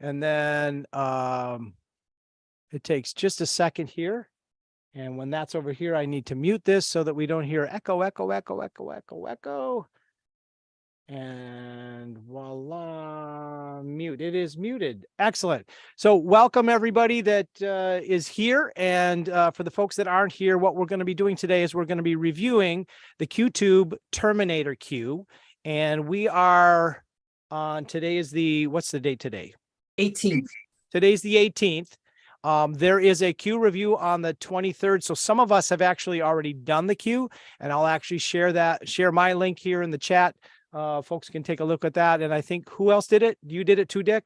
And then it takes just a second here. And when that's over here, I need to mute this so that we don't hear echo, echo, echo, echo, echo, echo. And voila, mute. It is muted. Excellent. So welcome everybody that is here. And for the folks that aren't here, what we're going to be doing today is we're going to be reviewing the QTube Terminator Q. And we are on, today is the, what's the date today? 18th. Today's the 18th. There is a Q review on the 23rd. So some of us have actually already done the Q, and I'll actually share my link here in the chat. Folks can take a look at that. And I think who else did it? You did it too, Dick?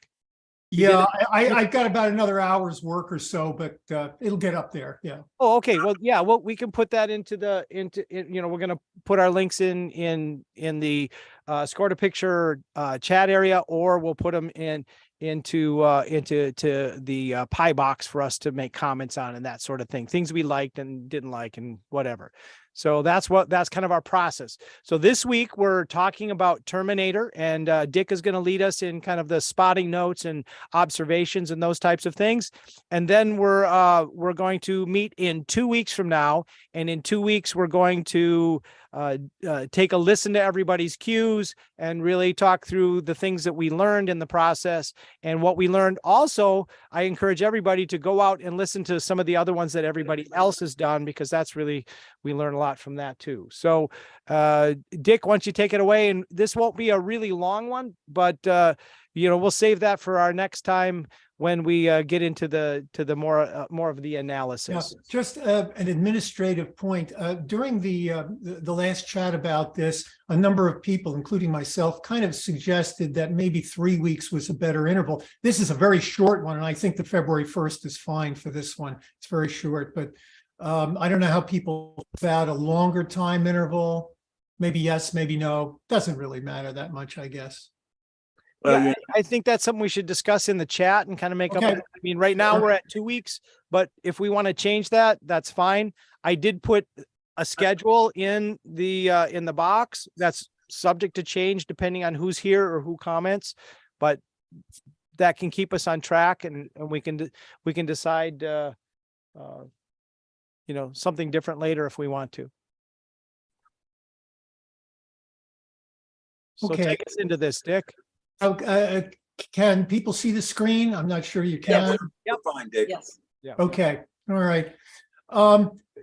Yeah, I've got about another hour's work or so, but it'll get up there. Yeah. Oh, okay. Well, yeah. Well, we can put that into we're going to put our links in the Score to Picture chat area, or we'll put them into the pie box for us to make comments on and that sort of thing. Things we liked and didn't like and whatever. So that's kind of our process. So this week we're talking about Terminator, and Dick is going to lead us in kind of the spotting notes and observations and those types of things. And then we're going to meet in 2 weeks from now. And in 2 weeks, we're going to take a listen to everybody's cues and really talk through the things that we learned in the process and what we learned. Also, I encourage everybody to go out and listen to some of the other ones that everybody else has done, because that's really, we learn a lot from that too. So Dick, why don't you take it away? And this won't be a really long one, but we'll save that for our next time when we get into the more of the analysis. Yeah, just an administrative point. During the last chat about this, a number of people, including myself, kind of suggested that maybe 3 weeks was a better interval. This is a very short one, and I think the February 1st is fine for this one. It's very short, but I don't know how people about a longer time interval. Maybe yes, maybe no. Doesn't really matter that much, I guess. Yeah, I think that's something we should discuss in the chat and kind of make up. I mean, right now we're at 2 weeks, but if we want to change that, that's fine. I did put a schedule in the box that's subject to change depending on who's here or who comments, but that can keep us on track, and we can decide something different later if we want to. So take us into this, Dick. Can people see the screen? I'm not sure you can. Yep. Fine, Dick. Yes. Yeah. Okay. All right.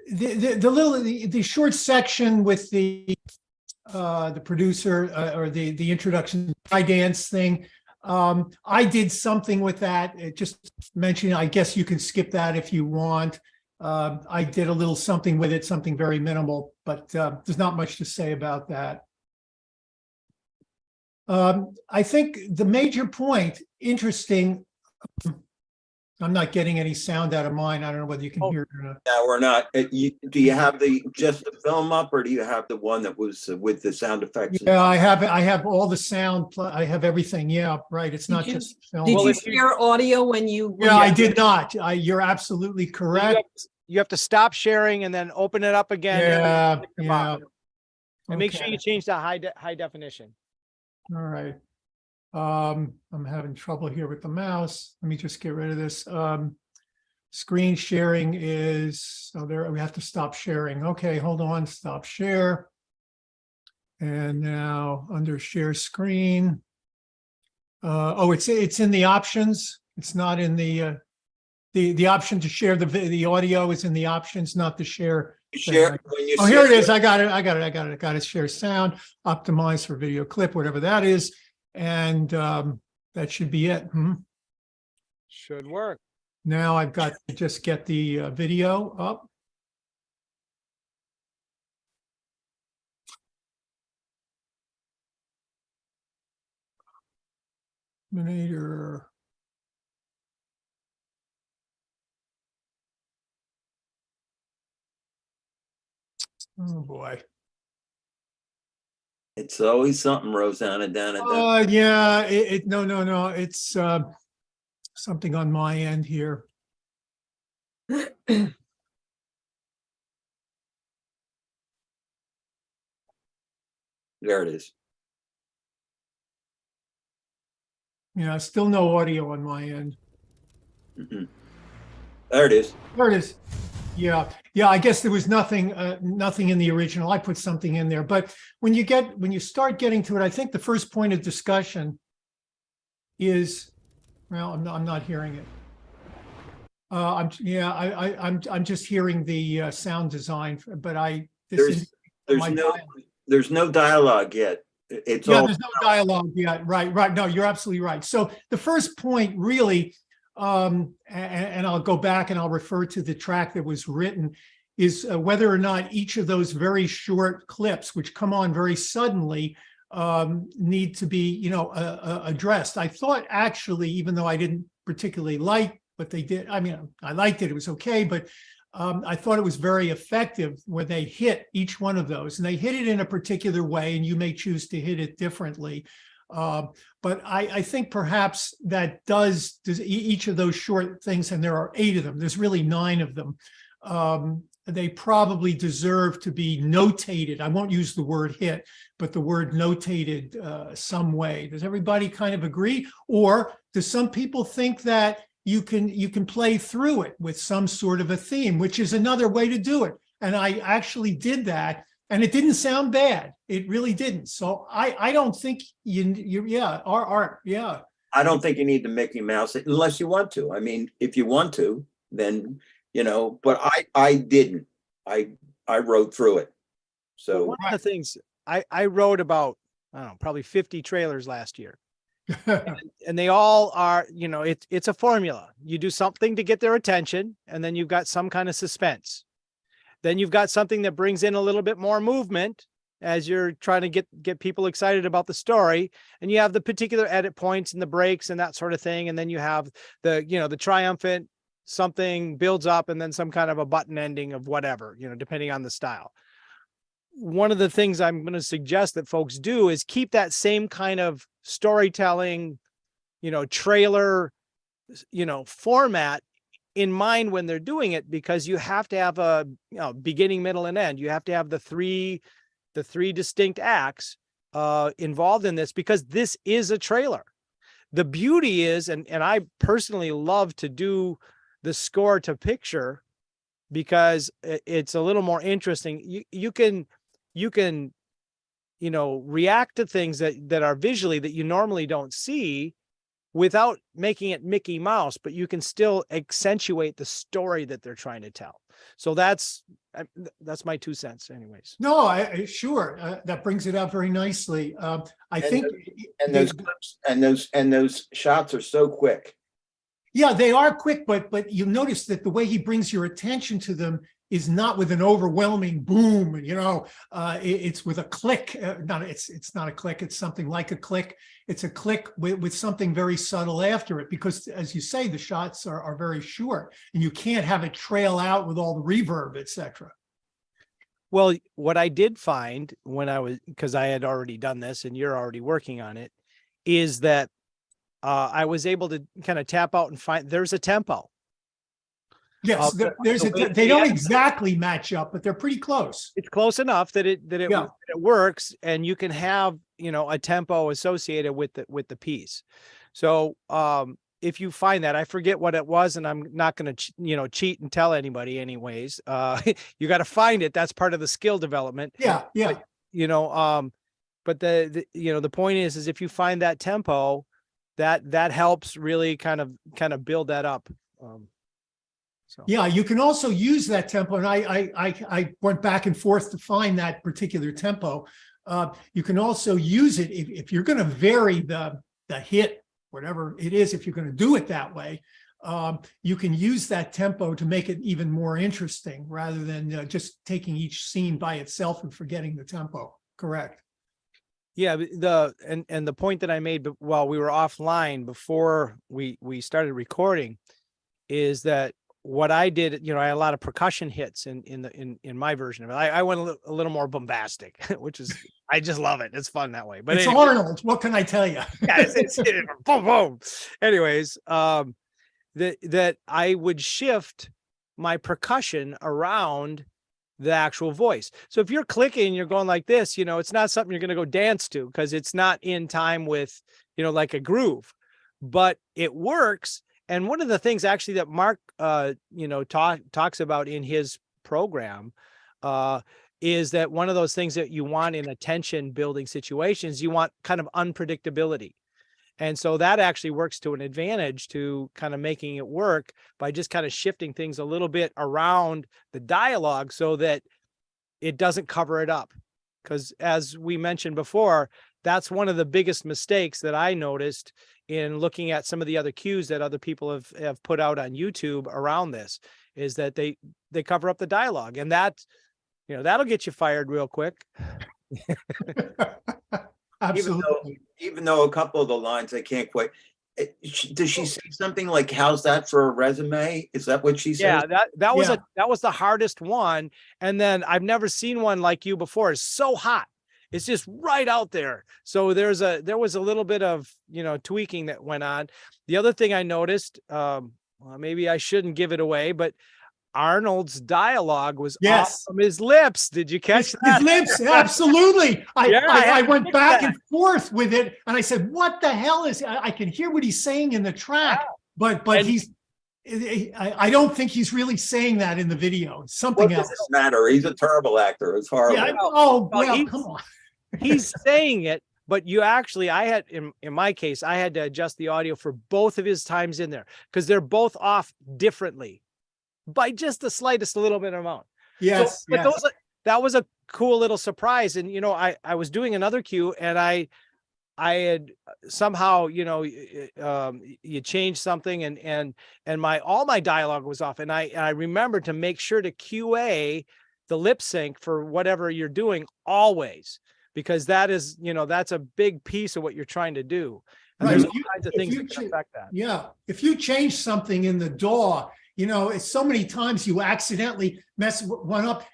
The short section with the producer or the introduction dance thing. I did something with that. It just mentioned, I guess you can skip that if you want. I did a little something with it, something very minimal, but there's not much to say about that. I think the major point, interesting, I'm not getting any sound out of mine. I don't know whether you can hear it or not. No, we're not. Do you have just the film up, or do you have the one that was with the sound effects? Yeah, I have all the sound. I have everything. Yeah, right. It's not just film. Did you hear audio when you? Yeah, I did not. You're absolutely correct. You have to stop sharing and then open it up again. Yeah. And make sure you change to high definition. All right. I'm having trouble here with the mouse. Let me just get rid of this. Screen sharing is, there we have to stop sharing. Okay, hold on, stop share. And now under share screen. It's in the options. It's not in the option to share the audio is in the options, not the share. Share. Here it is. I got it. Share sound, optimize for video clip, whatever that is. And that should be it. Should work. Now I've got to just get the video up. Terminator. Oh boy. It's always something, Rosanna, down at that. Yeah, no. It's something on my end here. There it is. Yeah, still no audio on my end. Mhm. There it is. There it is. Yeah, yeah. I guess there was nothing in the original. I put something in there, but when you start getting to it, I think the first point of discussion is, well, I'm not hearing it. I'm just hearing the sound design, but There's no dialogue yet. It's yeah, all, there's no dialogue yet. Right. No, you're absolutely right. So the first point really, and I'll go back and I'll refer to the track that was written, is whether or not each of those very short clips, which come on very suddenly, need to be, addressed. I thought actually, even though I didn't particularly like what they did, I mean, I liked it, it was okay, but I thought it was very effective when they hit each one of those, and they hit it in a particular way, and you may choose to hit it differently. But I think perhaps that does each of those short things, and there are 8 of them, there's really 9 of them. They probably deserve to be notated. I won't use the word hit, but the word notated some way. Does everybody kind of agree? Or do some people think that you can play through it with some sort of a theme, which is another way to do it? And I actually did that, and it didn't sound bad. It really didn't. So I don't think yeah. I don't think you need to Mickey Mouse it unless you want to. I mean, if you want to, then, but I didn't. I wrote through it. So One of the things I wrote about, I don't know, probably 50 trailers last year. And they all are, it's a formula. You do something to get their attention, and then you've got some kind of suspense. Then you've got something that brings in a little bit more movement as you're trying to get people excited about the story. And you have the particular edit points and the breaks and that sort of thing. And then you have the triumphant, something builds up, and then some kind of a button ending of whatever, depending on the style. One of the things I'm going to suggest that folks do is keep that same kind of storytelling, trailer, format in mind when they're doing it, because you have to have a beginning, middle, and end. You have to have the three distinct acts involved in this, because this is a trailer. The beauty is, and I personally love to do the score to picture, because it's a little more interesting. You can react to things that are visually that you normally don't see, without making it Mickey Mouse, but you can still accentuate the story that they're trying to tell. So that's my 2 cents anyways. No, sure. That brings it out very nicely. I think those clips and those shots are so quick. Yeah, they are quick, but you notice that the way he brings your attention to them is not with an overwhelming boom. It's with a click. It's not a click. It's something like a click. It's a click with something very subtle after it, because, as you say, the shots are very short, and you can't have it trail out with all the reverb, etc. Well, what I did find because I had already done this and you're already working on it, is that I was able to kind of tap out and find there's a tempo. Yes, they don't exactly match up, but they're pretty close. It's close enough that it works, and you can have a tempo associated with the piece. So if you find that, I forget what it was, and I'm not going to cheat and tell anybody anyways. You got to find it. That's part of the skill development. Yeah. But the point is if you find that tempo, that helps really kind of build that up. So. Yeah, you can also use that tempo, and I went back and forth to find that particular tempo. You can also use it if you're going to vary the hit, whatever it is. If you're going to do it that way, you can use that tempo to make it even more interesting, rather than just taking each scene by itself and forgetting the tempo. Correct. Yeah, the point that I made while we were offline before we started recording is that what I did, I had a lot of percussion hits in my version of it. I went a little more bombastic, which is, I just love it. It's fun that way. But it's Arnold. What can I tell you? Yeah, it's boom, boom. Anyways, that I would shift my percussion around the actual voice. So if you're clicking, you're going like this, it's not something you're going to go dance to, because it's not in time with, like a groove. but it works. And one of the things actually that Mark, talks about in his program, is that one of those things that you want in attention building situations, you want kind of unpredictability. And so that actually works to an advantage to kind of making it work by just kind of shifting things a little bit around the dialogue so that it doesn't cover it up. Because as we mentioned before, that's one of the biggest mistakes that I noticed in looking at some of the other cues that other people have put out on YouTube around this, is that they cover up the dialogue, and that, that'll get you fired real quick. Absolutely. Even though a couple of the lines I can't quite. Does she say something like, "How's that for a resume"? Is that what she says? Yeah, that was the hardest one. And then I've never seen one like you before. It's so hot. It's just right out there. So there was a little bit of, tweaking that went on. The other thing I noticed, well, maybe I shouldn't give it away, but Arnold's dialogue was off from his lips. Did you catch that? His lips, absolutely. I to went fix back that. and forth with it, and I said, "What the hell is?" I can hear what he's saying in the track, but And- I don't think he's really saying that in the video. It's something What does else. this matter? He's a terrible actor. It's horrible. Yeah. Oh Well, well, he's- come on. He's saying it, but you actually, I had, in my case, I had to adjust the audio for both of his times in there because they're both off differently by just the slightest little bit amount. Yes, But yes. that was a cool little surprise. And, I was doing another cue, and I had somehow, you changed something, and all my dialogue was off. And I remembered to make sure to QA the lip sync for whatever you're doing always, because that is, that's a big piece of what you're trying to do. And Right. there's If all you- kinds of if things you that can ch- affect that. Yeah, if you change something in the DAW, it's so many times you accidentally mess one up,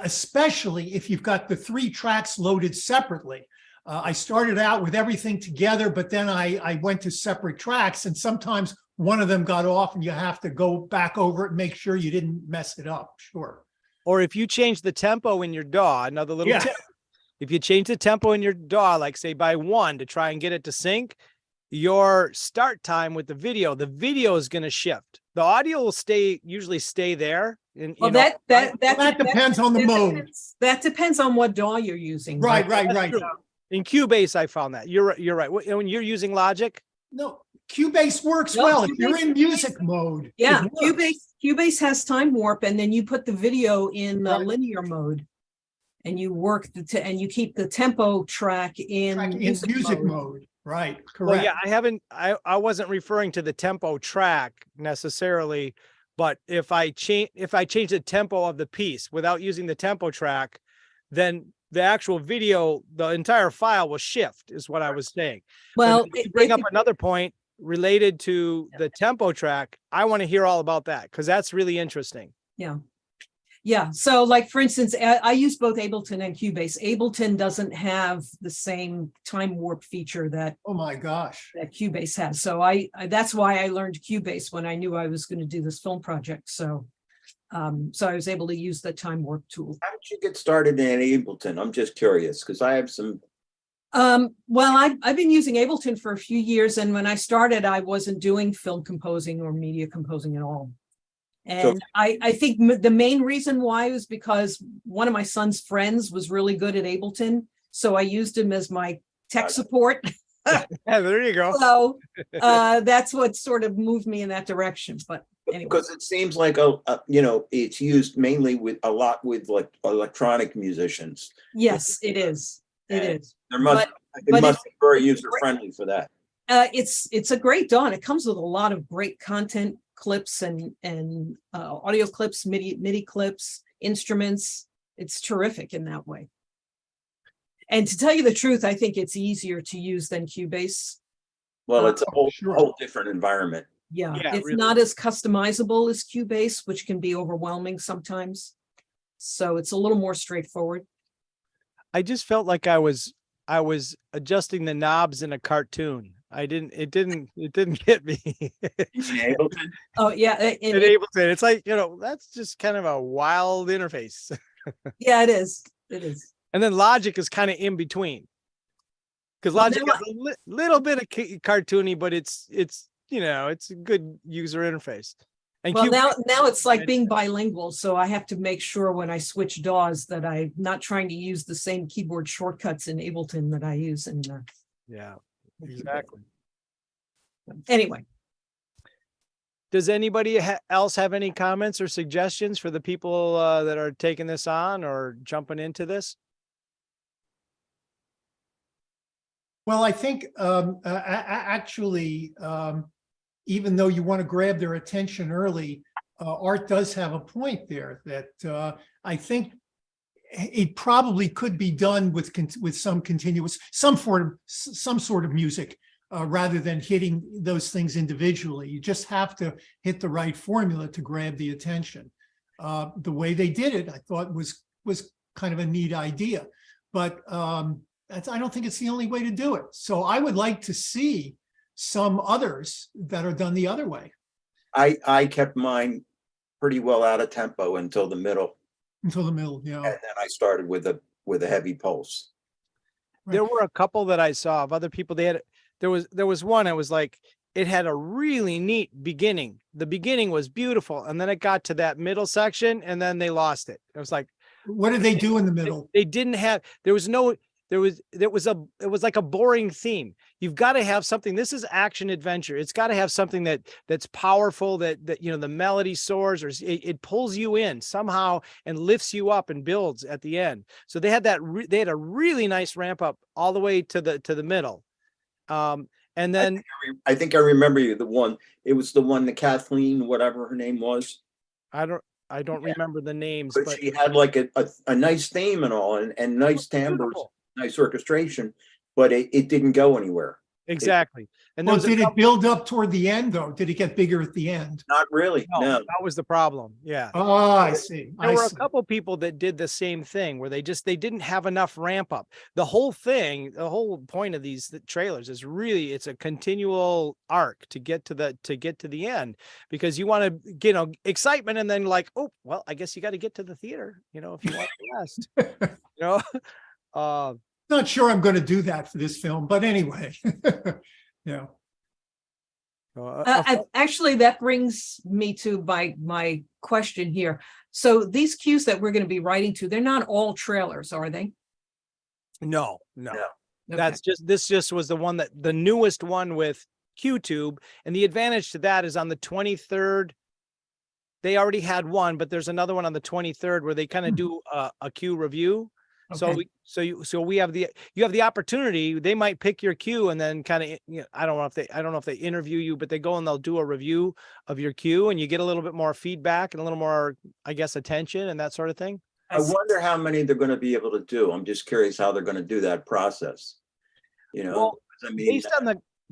especially if you've got the 3 tracks loaded separately. I started out with everything together, but then I went to separate tracks, and sometimes one of them got off, and you have to go back over it and make sure you didn't mess it up. Sure. Or if you change the tempo in your DAW, another little Yeah. tip. If you change the tempo in your DAW, like say by 1 to try and get it to sync, your start time with the video is going to shift. The audio will usually stay there. And, Well, That depends on the mode. That depends on what DAW you're using. Right. true. In Cubase, I found that. You're right. When you're using Logic, No, Cubase works No, well if Cubase- you're in music mode. Yeah, it works. Cubase has time warp, and then you put the video in Right. linear mode, and you work and you keep the tempo track in In music mode. mode. Right. well, Correct. yeah, I wasn't referring to the tempo track necessarily, but if I change the tempo of the piece without using the tempo track, then the actual video, the entire file will shift, is what I was saying. Well, But to bring up another point related to the tempo track, I want to hear all about that because that's really interesting. yeah. So, like for instance, I use both Ableton and Cubase. Ableton doesn't have the same time warp feature that Oh my gosh. Cubase has. So I that's why I learned Cubase when I knew I was going to do this film project. So I was able to use the time warp tool. How did you get started in Ableton? I'm just curious because I have some. Well, I've been using Ableton for a few years, and when I started, I wasn't doing film composing or media composing at all. And I think the main reason why was because one of my son's friends was really good at Ableton, so I used him as my tech support. Yeah, there you go. So that's what sort of moved me in that direction. But anyway, Because it seems like it's used mainly with like electronic musicians. yes, it is. It is. There must but be very user friendly for that. It's a great DAW. It comes with a lot of great content, clips and audio clips, MIDI clips, instruments. It's terrific in that way. And to tell you the truth, I think it's easier to use than Cubase. Well, it's a Sure. whole different environment. Yeah, Yeah, it's really. not as customizable as Cubase, which can be overwhelming sometimes. So it's a little more straightforward. I just felt like I was adjusting the knobs in a cartoon. It didn't get me. Using Ableton. Oh yeah, Ableton, it's like, that's just kind of a wild interface. yeah, it is. It is. And then Logic is kind of in between. Because Well, Logic now has a little bit of cartoony, but it's it's a good user interface. And Well, Cube, now it's like being bilingual, so I have to make sure when I switch DAWs that I'm not trying to use the same keyboard shortcuts in Ableton that I use in yeah, exactly. anyway. Does anybody else have any comments or suggestions for the people that are taking this on or jumping into this? Well, I think actually, even though you want to grab their attention early, Art does have a point there that I think it probably could be done with some continuous, some sort of music, rather than hitting those things individually. You just have to hit the right formula to grab the attention. The way they did it, I thought was kind of a neat idea, but I don't think it's the only way to do it. So I would like to see some others that are done the other way. I kept mine pretty well out of tempo until the middle, Until the middle, yeah. and then I started with a heavy pulse. There were a couple that I saw of other people. There was one, it was like, it had a really neat beginning. The beginning was beautiful. And then it got to that middle section and then they lost it. It was like, What did they do in the middle? they didn't have, it was like a boring theme. You've got to have something. This is action adventure. It's got to have something that's powerful, that the melody soars, or it pulls you in somehow and lifts you up and builds at the end. So they had they had a really nice ramp up all the way to the middle. And then I think I remember you. The one, it was the one that Kathleen, whatever her name was. I don't remember the names, But but she had like a nice theme and all, and nice timbres, beautiful. nice orchestration, but it didn't go anywhere. Exactly. And Well, there was did it build up toward the end though? Did it get bigger at the end? Not really. no, No. that was the problem. Yeah. Oh, I see. There I were a see. couple people that did the same thing where they didn't have enough ramp up. The whole point of these trailers is really, it's a continual arc to get to the end, because you want to, excitement, and then like, oh, well, I guess you got to get to the theater, if you want the rest, Not sure I'm going to do that for this film, but anyway. Yeah. Actually, that brings me to my question here. So these cues that we're going to be writing to, they're not all trailers, are they? no. No. This just was the newest one with QTube. And the advantage to that is on the 23rd, they already had one, but there's another one on the 23rd where they kind of do a Q review. Okay. So you have the opportunity. They might pick your cue and then kind of, I don't know if they interview you, but they go and they'll do a review of your cue, and you get a little bit more feedback and a little more, I guess, attention and that sort of thing. I wonder how many they're going to be able to do. I'm just curious how they're going to do that process. Well, I mean,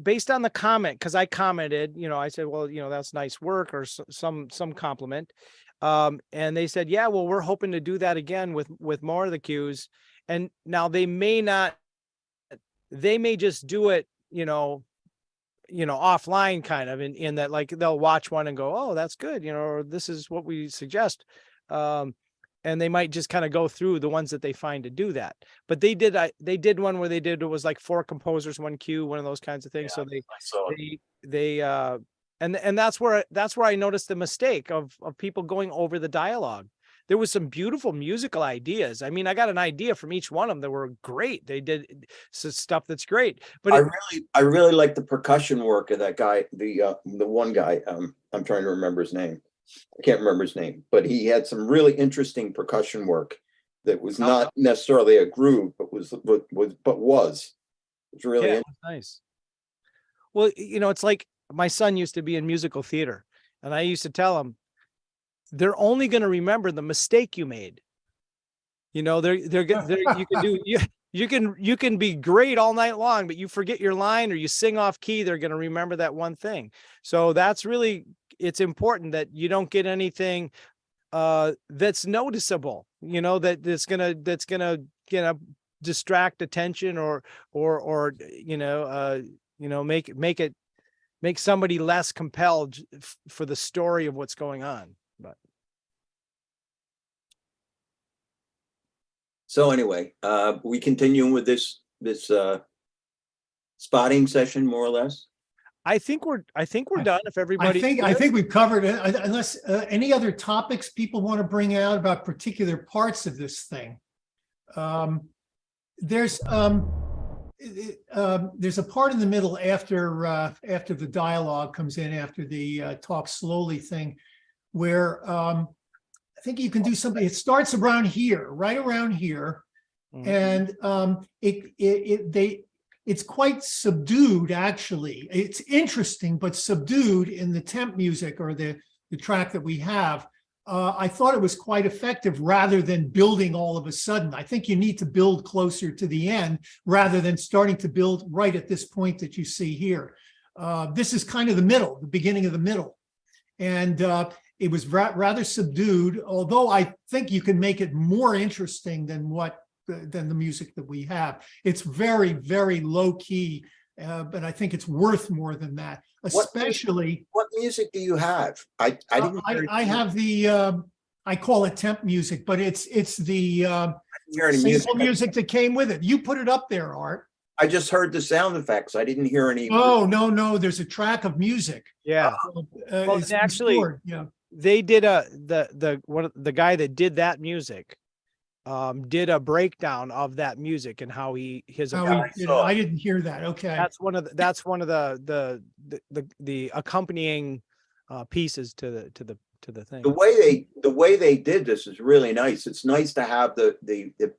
based on the comment, because I commented, I said, well, that's nice work, or some compliment. And they said, yeah, well, we're hoping to do that again with more of the cues. And now they may just do it, offline kind of in that, like, they'll watch one and go, oh, that's good. Or this is what we suggest. And they might just kind of go through the ones that they find to do that. But they did one where it was like 4 composers, 1 cue, one of those kinds of things. Yeah, So and that's where I noticed the mistake of people going over the dialogue. There was some beautiful musical ideas. I mean, I got an idea from each one of them that were great. They did stuff that's great. But I really like the percussion work of that guy, the one guy. I'm trying to remember his name. I can't remember his name, but he had some really interesting percussion work that was not necessarily a groove, but was really yeah, it was nice. Well, it's like, my son used to be in musical theater, and I used to tell him, they're only going to remember the mistake you made. You can be great all night long, but you forget your line or you sing off key, they're going to remember that one thing. So that's really, it's important that you don't get anything that's noticeable, that's gonna distract attention or make somebody less compelled for the story of what's going on. But So anyway, we continue with this spotting session, more or less? I think we're done if everybody. I think we've covered it, unless any other topics people want to bring out about particular parts of this thing. There's a part in the middle after the dialogue comes in, after the talk slowly thing, where I think you can do something. It starts around here, right around here, and it's quite subdued, actually. It's interesting, but subdued in the temp music, or the track that we have. I thought it was quite effective rather than building all of a sudden. I think you need to build closer to the end rather than starting to build right at this point that you see here. This is kind of the middle, the beginning of the middle. And it was rather subdued, although I think you can make it more interesting than the music that we have. It's very, very low key, but I think it's worth more than that. Especially, what music do you have? I have the I call it temp music, but it's the sample music that came with it. You put it up there, Art. I just heard the sound effects. I didn't hear any. Oh, no. There's a track of music. Yeah. Well, actually, restored. Yeah. They did the guy that did that music did a breakdown of that music and how I didn't hear that. Okay. That's one of the accompanying pieces to the thing. The way they did this is really nice. It's nice to have the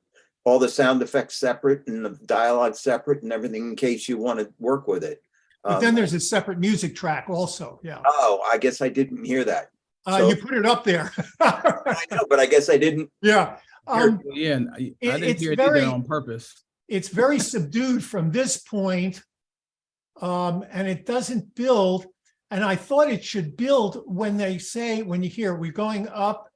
all the sound effects separate and the dialogue separate and everything in case you want to work with it. But then there's a separate music track also. Yeah. Oh, I guess I didn't hear that. So, you put it up there. I know, but I guess I didn't. Yeah. I didn't hear it either on purpose. It's very subdued from this point, and it doesn't build. And I thought it should build when you hear we're going up,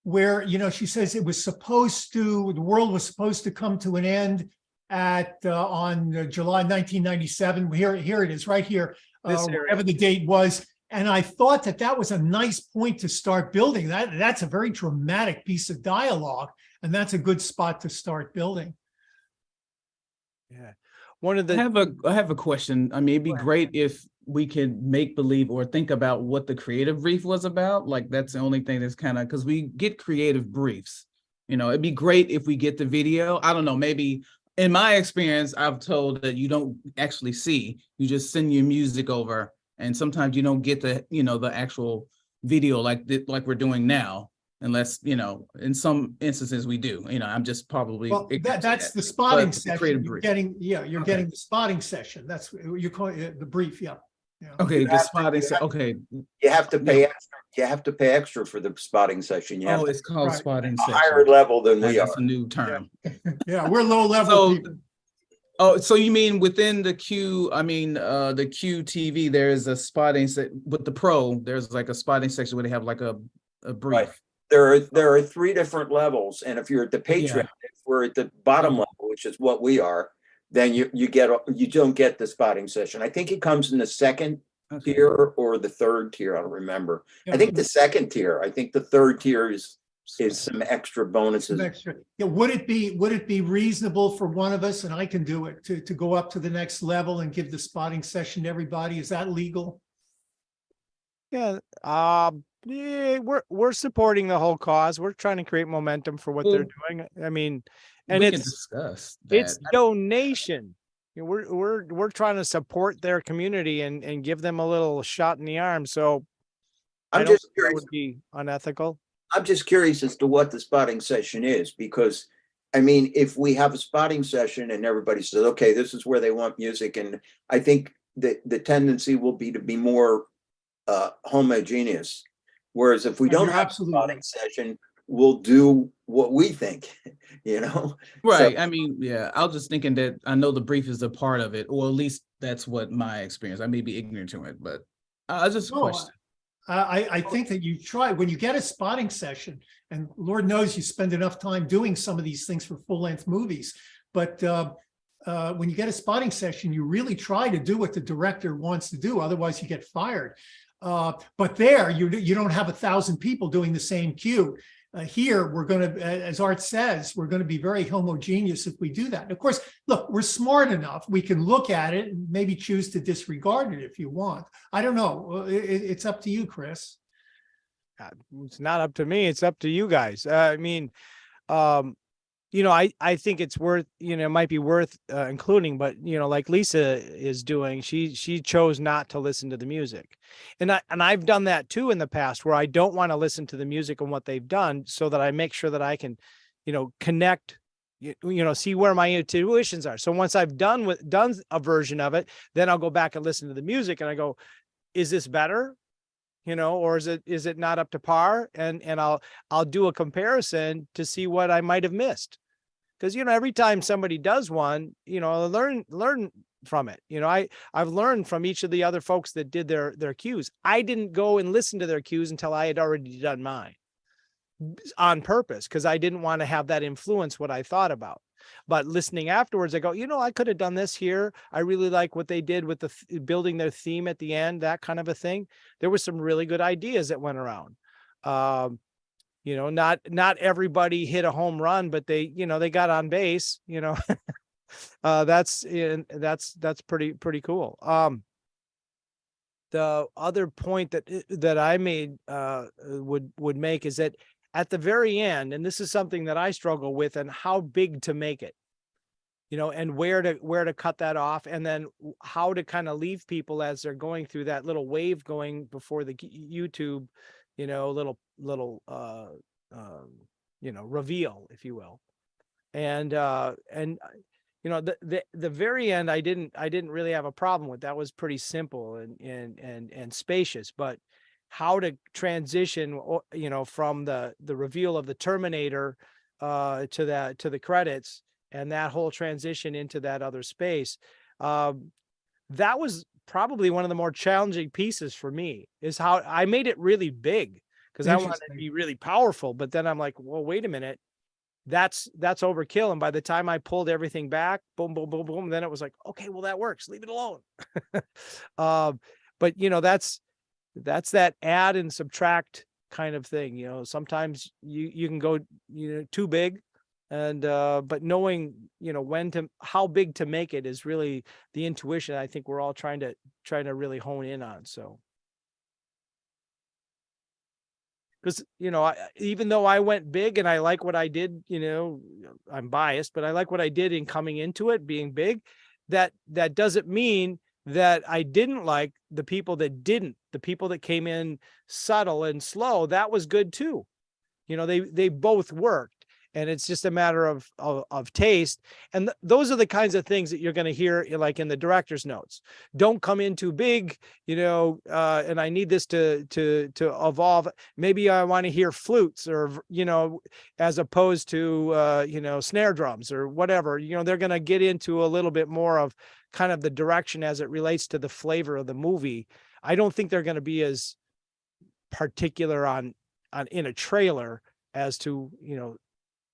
where she says the world was supposed to come to an end on July 1997. Here it is, right here, wherever the date was. And I thought that was a nice point to start building. That's a very dramatic piece of dialogue, and that's a good spot to start building. Yeah. I have a question. I mean, it'd be great if we could make believe or think about what the creative brief was about. Like, that's the only thing that's kind of, because we get creative briefs. It'd be great if we get the video. I don't know, maybe in my experience, I've told that you don't actually see, you just send your music over. And sometimes you don't get the actual video like we're doing now, unless, in some instances we do. I'm just probably. Well, that's the spotting session. You're getting the spotting session. That's you call it the brief. Yeah. Okay, the spotting session. Okay. You have to pay extra. You have to pay extra for the spotting session. It's called spotting session. Higher level than we are. That's a new term. Yeah, we're low level people. Oh, so you mean within the Q? I mean, the Q TV, there is a spotting with the Pro. There's like a spotting section where they have like a brief. Right. There are 3 different levels, and if you're at the Patreon, if we're at the bottom level, which is what we are, then you don't get the spotting session. I think it comes in the second tier or the third tier. I don't remember. I think the second tier. I think the third tier is some extra bonuses. Yeah, would it be reasonable for one of us, and I can do it, to go up to the next level and give the spotting session to everybody? Is that legal? Yeah. We're supporting the whole cause. We're trying to create momentum for what they're doing. I mean, and we can discuss that. It's donation. We're trying to support their community and give them a little shot in the arm. So I'm just curious. That would be unethical. I'm just curious as to what the spotting session is, because I mean, if we have a spotting session and everybody says, okay, this is where they want music, and I think that the tendency will be to be more homogeneous. Whereas if we don't have a spotting session, we'll do what we think, Right. So, I mean, yeah, I was just thinking that I know the brief is a part of it, or at least that's what my experience. I may be ignorant to it, but I just question. I think that you try when you get a spotting session, and Lord knows you spend enough time doing some of these things for full-length movies. But when you get a spotting session, you really try to do what the director wants to do. Otherwise, you get fired. But there, you don't have 1,000 people doing the same cue. Here, we're going to, as Art says, we're going to be very homogeneous if we do that. And of course, look, we're smart enough. We can look at it and maybe choose to disregard it if you want. I don't know. It's up to you, Chris. It's not up to me. It's up to you guys. I mean, I think it's worth, it might be worth including, but like Lisa is doing, she chose not to listen to the music. And I've done that too in the past, where I don't want to listen to the music and what they've done, so that I make sure that I can, connect, see where my intuitions are. So once I've done a version of it, then I'll go back and listen to the music and I go, is this better? Or is it not up to par? And I'll do a comparison to see what I might have missed. Because, every time somebody does one, I learn from it. I've learned from each of the other folks that did their cues. I didn't go and listen to their cues until I had already done mine on purpose, because I didn't want to have that influence what I thought about. But listening afterwards, I go, I could have done this here. I really like what they did with the building their theme at the end, that kind of a thing. There was some really good ideas that went around. Not everybody hit a home run, but they got on base. That's pretty cool. The other point that I made would make is that at the very end, and this is something that I struggle with, and how big to make it, and where to cut that off, and then how to kind of leave people as they're going through that little wave going before the YouTube, little reveal, if you will. And the very end, I didn't really have a problem with. That was pretty simple and spacious. But how to transition, from the reveal of the Terminator to the credits, and that whole transition into that other space, that was probably one of the more challenging pieces for me, is how I made it really big, because I wanted it to be really powerful. But then I'm like, well, wait a minute, that's overkill. And by the time I pulled everything back, boom, boom, boom, boom, then it was like, okay, well, that works, leave it alone. But that's that add and subtract kind of thing. Sometimes you can go too big, and but knowing how big to make it is really the intuition I think we're all trying to really hone in on. So because even though I went big and I like what I did, I'm biased, but I like what I did in coming into it being big, that doesn't mean that I didn't like the people that came in subtle and slow. That was good too. They both worked, and it's just a matter of taste. And those are the kinds of things that you're going to hear, like in the director's notes. Don't come in too big, and I need this to evolve. Maybe I want to hear flutes, or, as opposed to, snare drums or whatever. They're going to get into a little bit more of kind of the direction as it relates to the flavor of the movie. I don't think they're going to be as particular on in a trailer as to,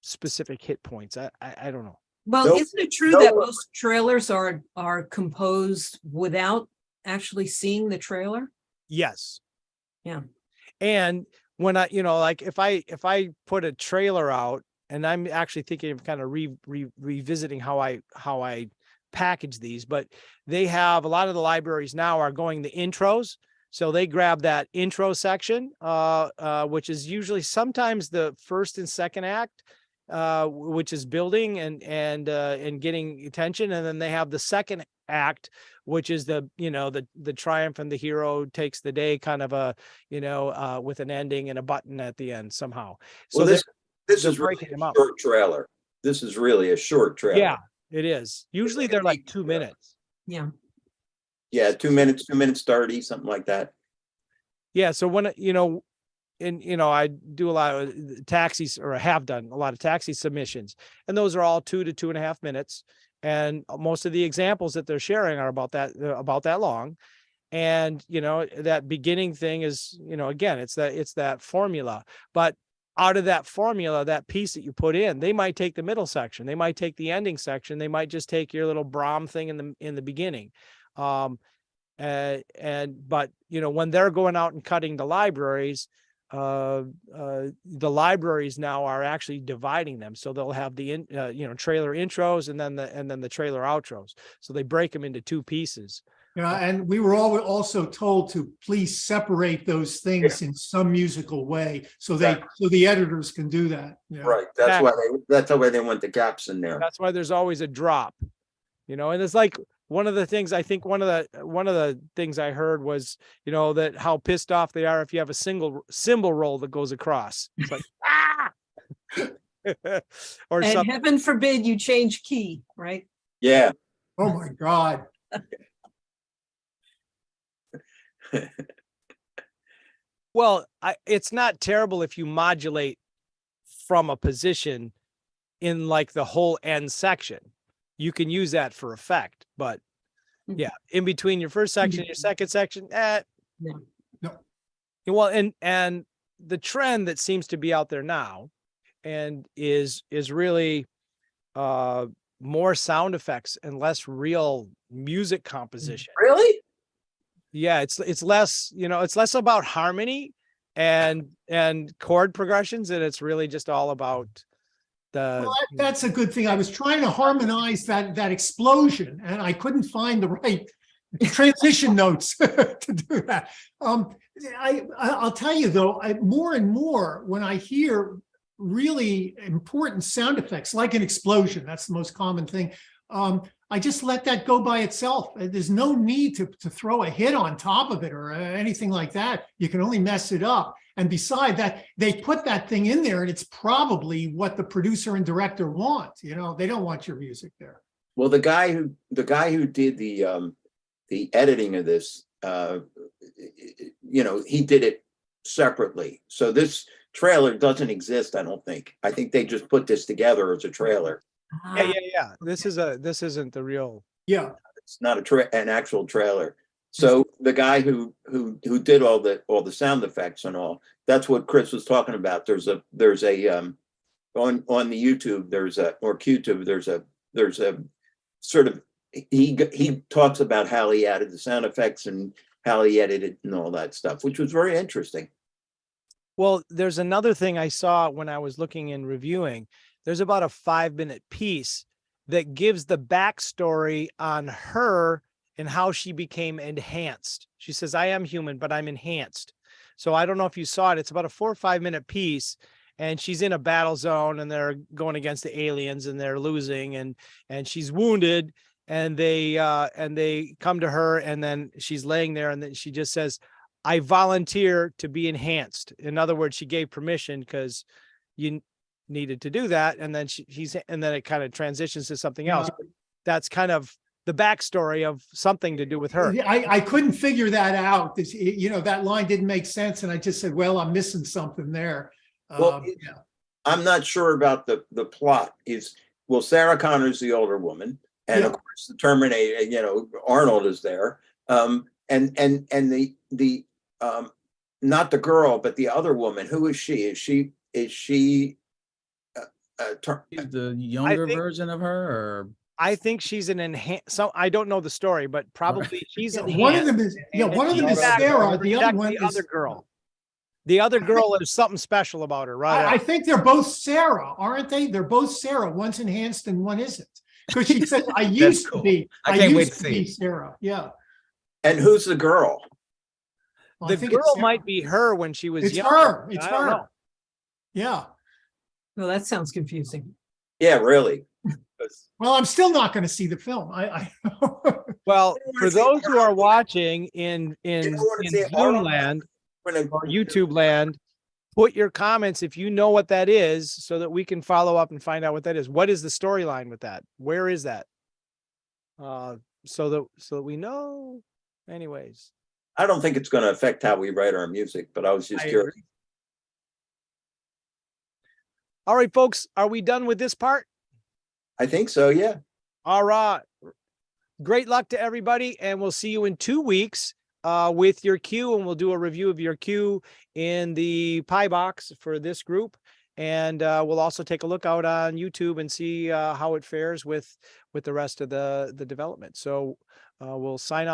specific hit points. I don't know. Well, Nope. isn't it true that most trailers are composed without actually seeing the trailer? Yes. Yeah. And when I, like if I put a trailer out, and I'm actually thinking of kind of revisiting how I package these, but they have a lot of the libraries now are going the intros. So they grab that intro section, which is usually sometimes the first and second act, which is building and getting attention. And then they have the second act, which is the triumph and the hero takes the day kind of with an ending and a button at the end somehow. So Well, this is really breaking them a up. short trailer. This is really a short trailer. Yeah, it is. Usually they're like 2 minutes. Yeah. Yeah, 2 minutes, 30, something like that. Yeah. So when, I do a lot of taxis, or I have done a lot of taxi submissions, and those are all 2 to 2.5 minutes. And most of the examples that they're sharing are about that long. And, that beginning thing is, again, it's that formula, but out of that formula, that piece that you put in, they might take the middle section. They might take the ending section. They might just take your little Brahm thing in the beginning. But when they're going out and cutting the libraries, the libraries now are actually dividing them. So they'll have the trailer intros and then the trailer outros. So they break them into two pieces. Yeah, and we were all also told to please separate those things in some musical way, so the editors can do that. Yeah. Right. That's why they want the gaps in there. That's why there's always a drop, and it's like one of the things I think one of the things I heard was, that how pissed off they are if you have a single cymbal roll that goes across. It's like, ah, or And something. heaven forbid you change key, right? Yeah. Oh my God. Well, it's not terrible if you modulate from a position in like the whole end section. You can use that for effect, but yeah, in between your first section and your second section, No. Well, and the trend that seems to be out there now and is really more sound effects and less real music composition. Really? Yeah, it's less, it's less about harmony and chord progressions, and it's really just all about Well, that's a good thing. I was trying to harmonize that explosion, and I couldn't find the right transition notes to do that. I'll tell you though, more and more when I hear really important sound effects, like an explosion, that's the most common thing. I just let that go by itself. There's no need to throw a hit on top of it or anything like that. You can only mess it up. And beside that, they put that thing in there, and it's probably what the producer and director want. They don't want your music there. Well, the guy who did the editing of this, he did it separately. So this trailer doesn't exist, I don't think. I think they just put this together as a trailer. Yeah. This isn't the real. Yeah. It's not an actual trailer. So the guy who did all the sound effects and all, that's what Chris was talking about. There's a on the YouTube, or QTube, there's a sort of, he talks about how he added the sound effects and how he edited and all that stuff, which was very interesting. Well, there's another thing I saw when I was looking and reviewing. There's about a 5-minute piece that gives the backstory on her and how she became enhanced. She says, I am human, but I'm enhanced. So I don't know if you saw it. It's about a 4 or 5 minute piece, and she's in a battle zone and they're going against the aliens and they're losing, and she's wounded, and they come to her, and then she's laying there, and then she just says, I volunteer to be enhanced. In other words, she gave permission because you needed to do that. And then and then it kind of transitions to something else. That's kind of the backstory of something to do with her. I couldn't figure that out. That line didn't make sense. And I just said, well, I'm missing something there. Well, I'm not sure about the plot. Sarah Connor's the older woman. And of course the Terminator, Arnold is there. And the not the girl, but the other woman. Who is she? Is she the younger version of her, or I think she's an enhanced. So I don't know the story, but probably she's enhanced. One of them is Sarah. The other one is other girl. The other girl is something special about her, right? I think they're both Sarah, aren't they? They're both Sarah. One's enhanced and one isn't. Because she said, "I used to be." I can't wait to see Sarah. Yeah. And who's the girl? Well, the girl might be her when she was young. It's her. Yeah. Well, that sounds confusing. Yeah, really. Well, I'm still not going to see the film. Well, for those who are watching in Zoom land or YouTube land, put your comments if you know what that is, so that we can follow up and find out what that is. What is the storyline with that? Where is that? So that we know. Anyways, I don't think it's going to affect how we write our music, but I was just curious. All right, folks, are we done with this part? I think so, yeah. All right. Great luck to everybody, and we'll see you in 2 weeks with your cue, and we'll do a review of your cue in the pie box for this group. And we'll also take a look out on YouTube and see how it fares with the rest of the development. So we'll sign off.